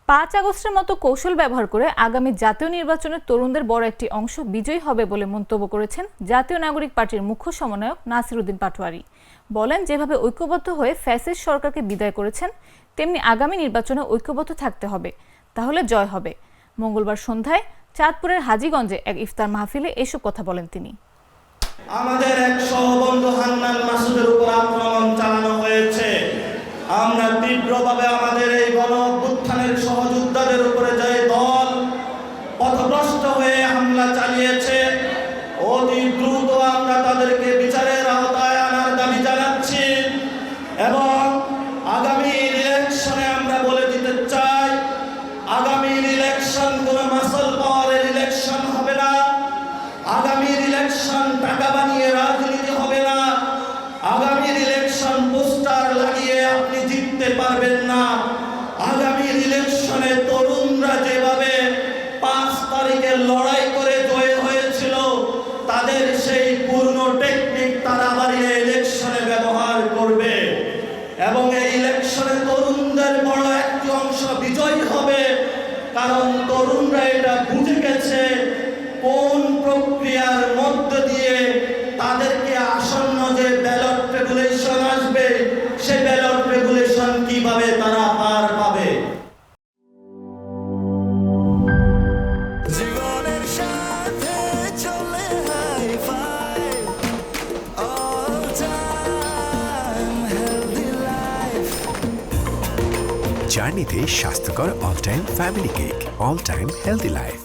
আগস্টের মতো কৌশল ব্যবহার করে আগামী জাতীয় নির্বাচনে তরুণদের বড় একটি অংশ বিজয়ী হবে বলে মন্তব্য করেছেন জাতীয় নাগরিক পার্টির মুখ্য সমন্বয়ক নাসির উদ্দিন পাটোয়ারি। বলেন, যেভাবে ঐক্যবদ্ধ হয়ে ফ্যাসিস্ট সরকারকে বিদায় করেছেন, তেমনি আগামী নির্বাচনে ঐক্যবদ্ধ থাকতে হবে, তাহলে জয় হবে। মঙ্গলবার সন্ধ্যায় চাঁদপুরের হাজীগঞ্জে এক ইফতার মাহফিলে এসব কথা বলেন তিনি। আমাদের এক সহবন্ধু হান্নান মাসুদের উপর আক্রমণ চালানো হয়েছে। আমরা তীব্রভাবে আমাদের এই গণ অভ্যুত্থানের সহযোদ্ধাদের উপরে যে দল পথভ্রষ্ট হয়ে হামলা চালিয়েছে, অতি দ্রুত আমরা তাদেরকে বিচারের আওতায় আনার দাবি জানাচ্ছি এবং আগামী ইলেকশনে আমরা বলে দিতে চাই, আগামী ইলেকশন কোনো মাসল পাওয়ারের ইলেকশন হবে না। আগামীর ইলেকশন টাকা বানিয়ে রাজনীতি হবে না। আগামীর ইলেকশন পোস্টার লাগিয়ে আপনি জিততে পারবেন না। আগামীর ইলেকশনে তরুণরা যেভাবে 5 তারিখে লড়াই করে জয় হয়েছিল, তাদের সেই পূর্ণ টেকনিক তারা আবার ইলেকশনে ব্যবহার করবে এবং এই ইলেকশনে তরুণদের বড় একটি অংশ বিজয়ী হবে। কারণ তরুণরা এটা বুঝে গেছে কোন প্রক্রিয়ার মধ্য দিয়ে তাদেরকে আসন্ন যে ব্যালট রেগুলেশন আসবে, সেই ব্যালট রেগুলেশন কিভাবে তারা পার পাবে। জীবনের সাথে চলে hi fi all time healthy life. জার্নিতে স্বাস্থ্যকর all time family cake, all time healthy life.